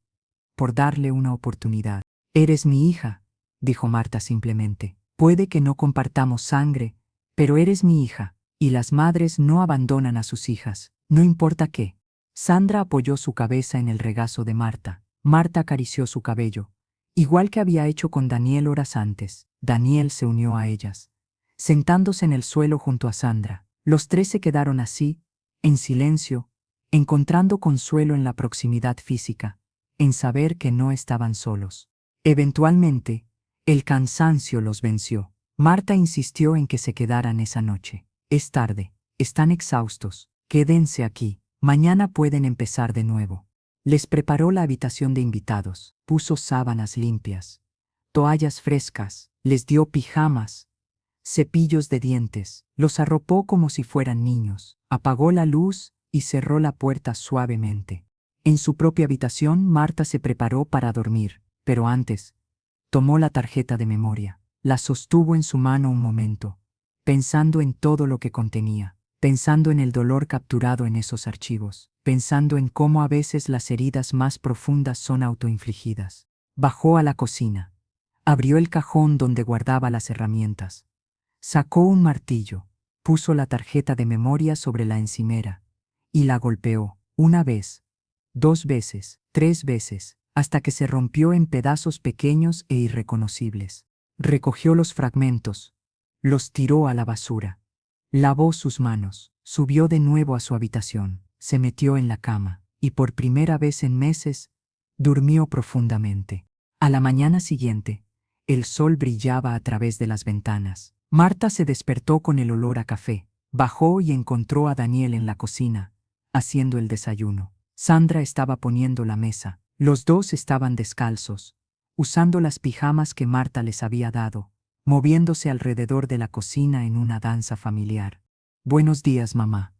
por darle una oportunidad. Eres mi hija, dijo Marta simplemente. Puede que no compartamos sangre, pero eres mi hija. Y las madres no abandonan a sus hijas, no importa qué. Sandra apoyó su cabeza en el regazo de Marta. Marta acarició su cabello, igual que había hecho con Daniel horas antes. Daniel se unió a ellas, sentándose en el suelo junto a Sandra. Los tres se quedaron así, en silencio, encontrando consuelo en la proximidad física, en saber que no estaban solos. Eventualmente, el cansancio los venció. Marta insistió en que se quedaran esa noche. Es tarde, están exhaustos, quédense aquí, mañana pueden empezar de nuevo. Les preparó la habitación de invitados, puso sábanas limpias, toallas frescas, les dio pijamas, cepillos de dientes, los arropó como si fueran niños, apagó la luz y cerró la puerta suavemente. En su propia habitación, Marta se preparó para dormir, pero antes, tomó la tarjeta de memoria, la sostuvo en su mano un momento, pensando en todo lo que contenía, pensando en el dolor capturado en esos archivos, pensando en cómo a veces las heridas más profundas son autoinfligidas. Bajó a la cocina, abrió el cajón donde guardaba las herramientas, sacó un martillo, puso la tarjeta de memoria sobre la encimera y la golpeó, una vez, 2 veces, 3 veces, hasta que se rompió en pedazos pequeños e irreconocibles. Recogió los fragmentos, los tiró a la basura. Lavó sus manos, subió de nuevo a su habitación, se metió en la cama, y por primera vez en meses, durmió profundamente. A la mañana siguiente, el sol brillaba a través de las ventanas. Marta se despertó con el olor a café, bajó y encontró a Daniel en la cocina, haciendo el desayuno. Sandra estaba poniendo la mesa. Los dos estaban descalzos, usando las pijamas que Marta les había dado, moviéndose alrededor de la cocina en una danza familiar. Buenos días, mamá,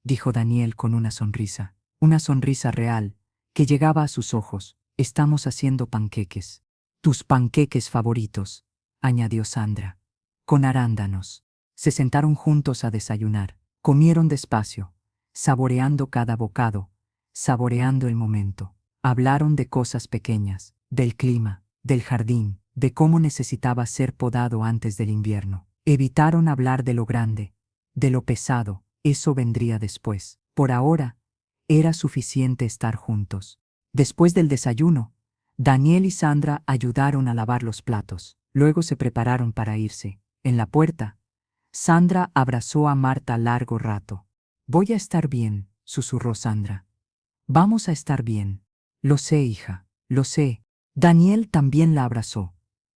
dijo Daniel con una sonrisa real, que llegaba a sus ojos. Estamos haciendo panqueques. Tus panqueques favoritos, añadió Sandra, con arándanos. Se sentaron juntos a desayunar, comieron despacio, saboreando cada bocado, saboreando el momento. Hablaron de cosas pequeñas, del clima, del jardín, de cómo necesitaba ser podado antes del invierno. Evitaron hablar de lo grande, de lo pesado, eso vendría después. Por ahora, era suficiente estar juntos. Después del desayuno, Daniel y Sandra ayudaron a lavar los platos. Luego se prepararon para irse. En la puerta, Sandra abrazó a Marta largo rato. «Voy a estar bien», susurró Sandra. «Vamos a estar bien». «Lo sé, hija, lo sé». Daniel también la abrazó.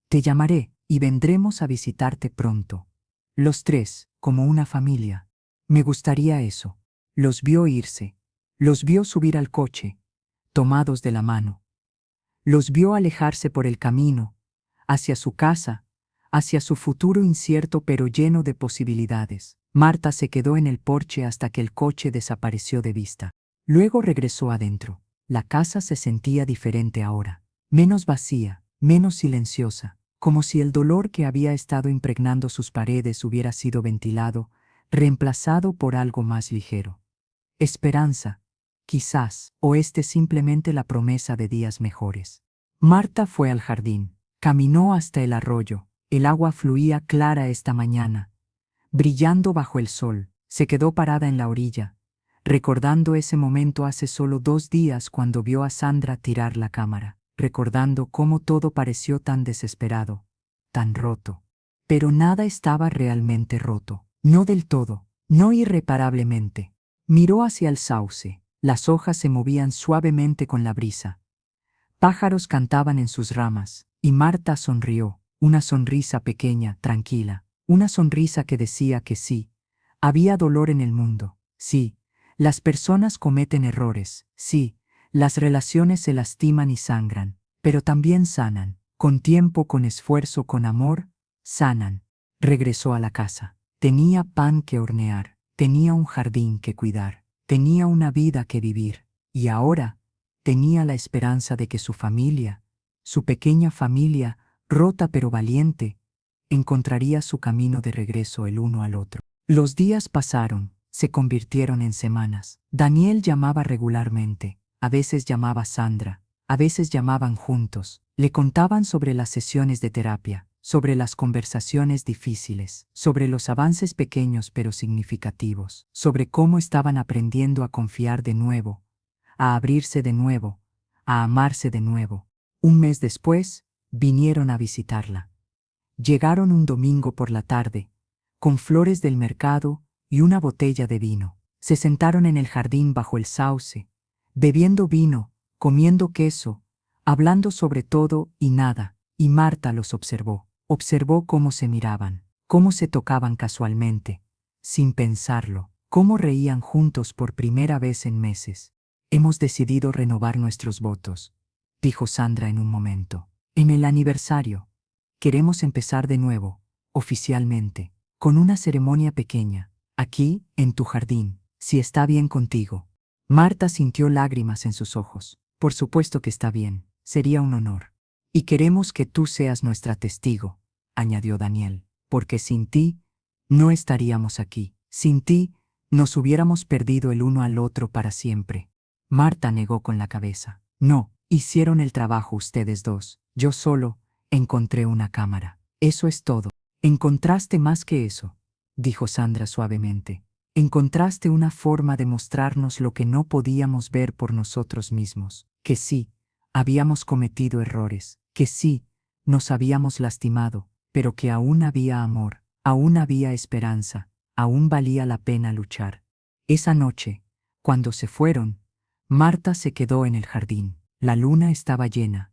«Te llamaré y vendremos a visitarte pronto». Los tres, como una familia. Me gustaría eso. Los vio irse. Los vio subir al coche, tomados de la mano. Los vio alejarse por el camino, hacia su casa, hacia su futuro incierto pero lleno de posibilidades. Marta se quedó en el porche hasta que el coche desapareció de vista. Luego regresó adentro. La casa se sentía diferente ahora, menos vacía, menos silenciosa, como si el dolor que había estado impregnando sus paredes hubiera sido ventilado, reemplazado por algo más ligero. Esperanza, quizás, o simplemente la promesa de días mejores. Marta fue al jardín, caminó hasta el arroyo. El agua fluía clara esta mañana, brillando bajo el sol. Se quedó parada en la orilla, recordando ese momento hace solo 2 días cuando vio a Sandra tirar la cámara, recordando cómo todo pareció tan desesperado, tan roto. Pero nada estaba realmente roto, no del todo, no irreparablemente. Miró hacia el sauce, las hojas se movían suavemente con la brisa. Pájaros cantaban en sus ramas, y Marta sonrió, una sonrisa pequeña, tranquila, una sonrisa que decía que sí, había dolor en el mundo, sí, las personas cometen errores, sí, las relaciones se lastiman y sangran, pero también sanan, con tiempo, con esfuerzo, con amor, sanan. Regresó a la casa. Tenía pan que hornear, tenía un jardín que cuidar, tenía una vida que vivir, y ahora tenía la esperanza de que su familia, su pequeña familia, rota pero valiente, encontraría su camino de regreso el uno al otro. Los días pasaron, se convirtieron en semanas. Daniel llamaba regularmente, a veces llamaba Sandra, a veces llamaban juntos, le contaban sobre las sesiones de terapia, sobre las conversaciones difíciles, sobre los avances pequeños pero significativos, sobre cómo estaban aprendiendo a confiar de nuevo, a abrirse de nuevo, a amarse de nuevo. Un mes después, vinieron a visitarla. Llegaron un domingo por la tarde, con flores del mercado y una botella de vino. Se sentaron en el jardín bajo el sauce, bebiendo vino, comiendo queso, hablando sobre todo y nada, y Marta los observó. Observó cómo se miraban, cómo se tocaban casualmente, sin pensarlo, cómo reían juntos por primera vez en meses. «Hemos decidido renovar nuestros votos», dijo Sandra en un momento. «En el aniversario. Queremos empezar de nuevo, oficialmente, con una ceremonia pequeña, aquí, en tu jardín, si está bien contigo». Marta sintió lágrimas en sus ojos. «Por supuesto que está bien, sería un honor. Y queremos que tú seas nuestra testigo», añadió Daniel, «porque sin ti no estaríamos aquí. Sin ti nos hubiéramos perdido el uno al otro para siempre». Marta negó con la cabeza. «No, hicieron el trabajo ustedes dos. Yo solo encontré una cámara. Eso es todo». «Encontraste más que eso», dijo Sandra suavemente. «Encontraste una forma de mostrarnos lo que no podíamos ver por nosotros mismos, que sí, habíamos cometido errores, que sí, nos habíamos lastimado, pero que aún había amor, aún había esperanza, aún valía la pena luchar». Esa noche, cuando se fueron, Marta se quedó en el jardín. La luna estaba llena,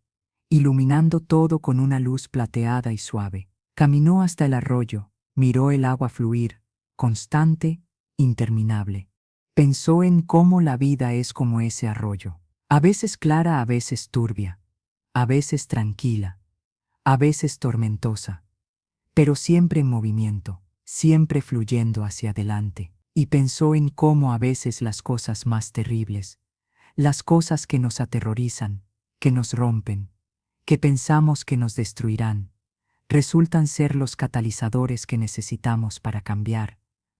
iluminando todo con una luz plateada y suave. Caminó hasta el arroyo, miró el agua fluir, constante, interminable. Pensó en cómo la vida es como ese arroyo, a veces clara, a veces turbia, a veces tranquila, a veces tormentosa, pero siempre en movimiento, siempre fluyendo hacia adelante. Y pensó en cómo a veces las cosas más terribles, las cosas que nos aterrorizan, que nos rompen, que pensamos que nos destruirán, resultan ser los catalizadores que necesitamos para cambiar,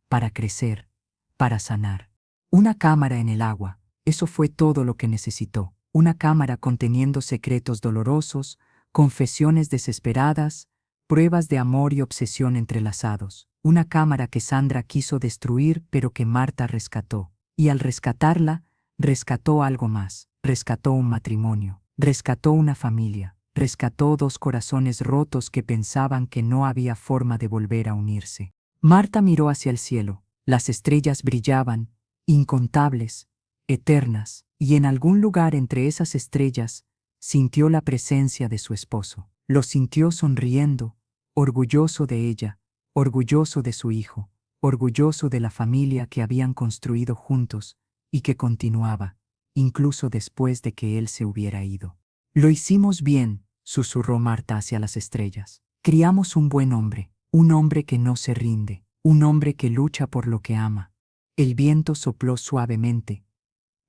para crecer, para sanar. Una cámara en el agua, eso fue todo lo que necesitó. Una cámara conteniendo secretos dolorosos, confesiones desesperadas, pruebas de amor y obsesión entrelazados. Una cámara que Sandra quiso destruir pero que Marta rescató. Y al rescatarla, rescató algo más, rescató un matrimonio, rescató una familia, rescató dos corazones rotos que pensaban que no había forma de volver a unirse. Marta miró hacia el cielo. Las estrellas brillaban, incontables, eternas, y en algún lugar entre esas estrellas sintió la presencia de su esposo. Lo sintió sonriendo, orgulloso de ella, orgulloso de su hijo, orgulloso de la familia que habían construido juntos y que continuaba, incluso después de que él se hubiera ido. Lo hicimos bien, susurró Marta hacia las estrellas. Criamos un buen hombre, un hombre que no se rinde, un hombre que lucha por lo que ama. El viento sopló suavemente,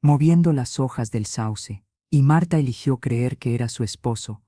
moviendo las hojas del sauce, y Marta eligió creer que era su esposo,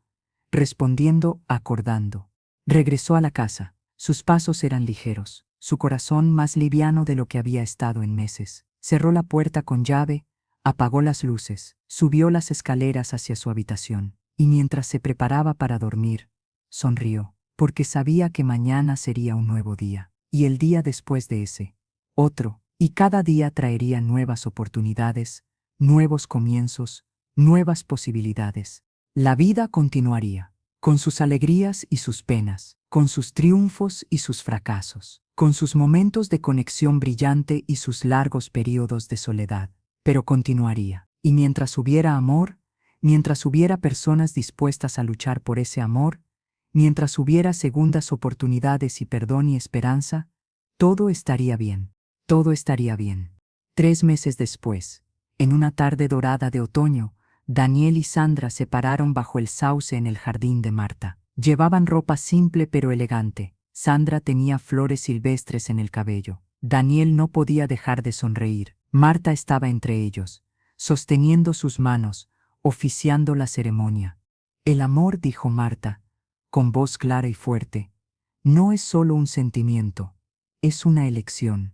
respondiendo acordando. Regresó a la casa. Sus pasos eran ligeros, su corazón más liviano de lo que había estado en meses. Cerró la puerta con llave, apagó las luces, subió las escaleras hacia su habitación, y mientras se preparaba para dormir, sonrió, porque sabía que mañana sería un nuevo día, y el día después de ese, otro, y cada día traería nuevas oportunidades, nuevos comienzos, nuevas posibilidades. La vida continuaría, con sus alegrías y sus penas, con sus triunfos y sus fracasos, con sus momentos de conexión brillante y sus largos periodos de soledad, pero continuaría. Y mientras hubiera amor, mientras hubiera personas dispuestas a luchar por ese amor, mientras hubiera segundas oportunidades y perdón y esperanza, todo estaría bien, todo estaría bien. 3 meses después, en una tarde dorada de otoño, Daniel y Sandra se pararon bajo el sauce en el jardín de Marta. Llevaban ropa simple pero elegante. Sandra tenía flores silvestres en el cabello. Daniel no podía dejar de sonreír. Marta estaba entre ellos, sosteniendo sus manos, oficiando la ceremonia. El amor, dijo Marta, con voz clara y fuerte, no es solo un sentimiento, es una elección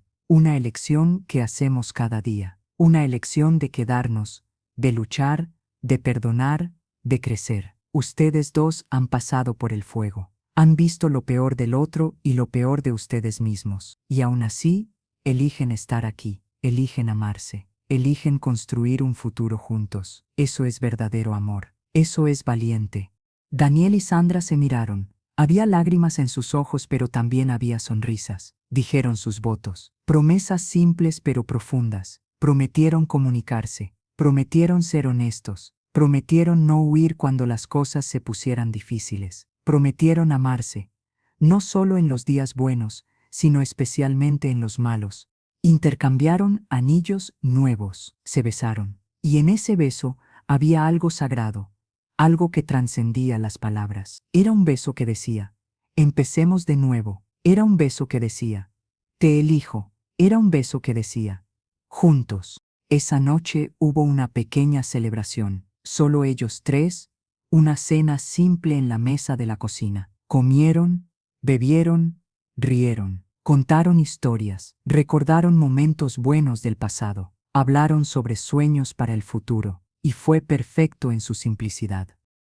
que hacemos cada día, una elección de quedarnos, de luchar, de perdonar, de crecer. Ustedes dos han pasado por el fuego, han visto lo peor del otro y lo peor de ustedes mismos, y aún así, eligen estar aquí, eligen amarse, eligen construir un futuro juntos. Eso es verdadero amor, eso es valiente. Daniel y Sandra se miraron. Había lágrimas en sus ojos, pero también había sonrisas. Dijeron sus votos, promesas simples pero profundas. Prometieron comunicarse, prometieron ser honestos, prometieron no huir cuando las cosas se pusieran difíciles, prometieron amarse, no solo en los días buenos, sino especialmente en los malos. Intercambiaron anillos nuevos, se besaron, y en ese beso había algo sagrado, algo que trascendía las palabras. Era un beso que decía, empecemos de nuevo. Era un beso que decía, te elijo. Era un beso que decía, juntos. Esa noche hubo una pequeña celebración, solo ellos tres, una cena simple en la mesa de la cocina. Comieron, bebieron, rieron, contaron historias, recordaron momentos buenos del pasado, hablaron sobre sueños para el futuro, y fue perfecto en su simplicidad.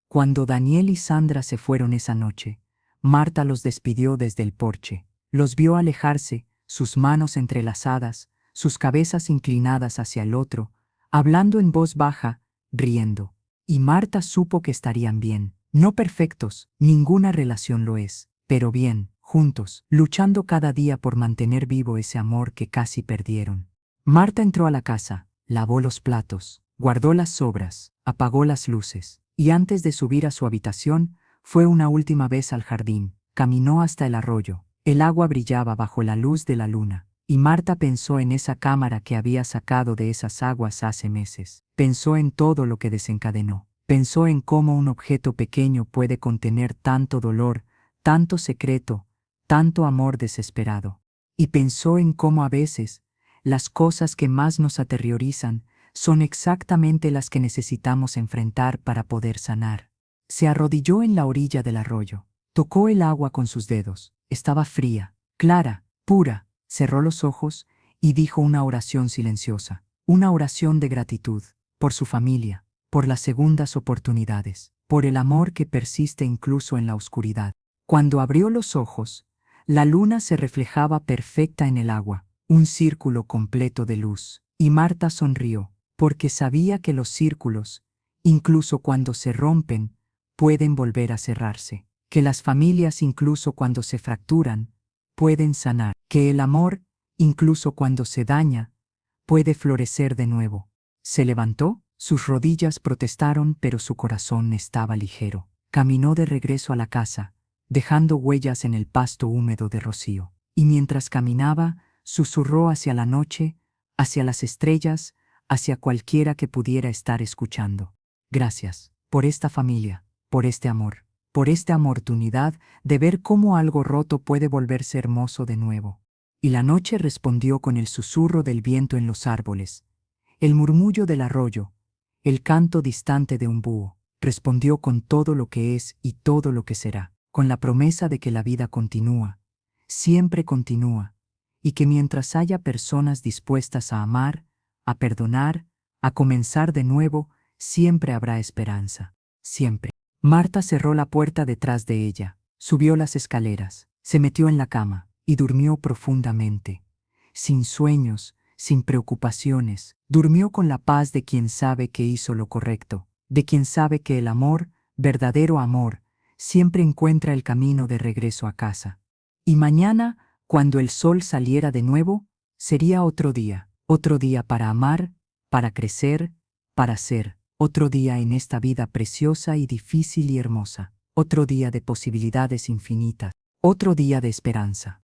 Cuando Daniel y Sandra se fueron esa noche, Marta los despidió desde el porche, los vio alejarse, sus manos entrelazadas, sus cabezas inclinadas hacia el otro, hablando en voz baja, riendo. Y Marta supo que estarían bien, no perfectos, ninguna relación lo es, pero bien, juntos, luchando cada día por mantener vivo ese amor que casi perdieron. Marta entró a la casa, lavó los platos, guardó las sobras, apagó las luces, y antes de subir a su habitación, fue una última vez al jardín, caminó hasta el arroyo. El agua brillaba bajo la luz de la luna, y Marta pensó en esa cámara que había sacado de esas aguas hace meses. Pensó en todo lo que desencadenó. Pensó en cómo un objeto pequeño puede contener tanto dolor, tanto secreto, tanto amor desesperado. Y pensó en cómo a veces, las cosas que más nos aterrorizan son exactamente las que necesitamos enfrentar para poder sanar. Se arrodilló en la orilla del arroyo. Tocó el agua con sus dedos. Estaba fría, clara, pura. Cerró los ojos y dijo una oración silenciosa, una oración de gratitud, por su familia, por las segundas oportunidades, por el amor que persiste incluso en la oscuridad. Cuando abrió los ojos, la luna se reflejaba perfecta en el agua, un círculo completo de luz, y Marta sonrió, porque sabía que los círculos, incluso cuando se rompen, pueden volver a cerrarse, que las familias, incluso cuando se fracturan, pueden sanar, que el amor, incluso cuando se daña, puede florecer de nuevo. Se levantó, sus rodillas protestaron, pero su corazón estaba ligero. Caminó de regreso a la casa, dejando huellas en el pasto húmedo de rocío. Y mientras caminaba, susurró hacia la noche, hacia las estrellas, hacia cualquiera que pudiera estar escuchando. Gracias por esta familia, por este amor, por esta oportunidad de ver cómo algo roto puede volverse hermoso de nuevo. Y la noche respondió con el susurro del viento en los árboles, el murmullo del arroyo, el canto distante de un búho. Respondió con todo lo que es y todo lo que será, con la promesa de que la vida continúa, siempre continúa, y que mientras haya personas dispuestas a amar, a perdonar, a comenzar de nuevo, siempre habrá esperanza. Siempre. Marta cerró la puerta detrás de ella, subió las escaleras, se metió en la cama y durmió profundamente. Sin sueños, sin preocupaciones, durmió con la paz de quien sabe que hizo lo correcto, de quien sabe que el amor, verdadero amor, siempre encuentra el camino de regreso a casa. Y mañana, cuando el sol saliera de nuevo, sería otro día para amar, para crecer, para ser, otro día en esta vida preciosa y difícil y hermosa, otro día de posibilidades infinitas, otro día de esperanza.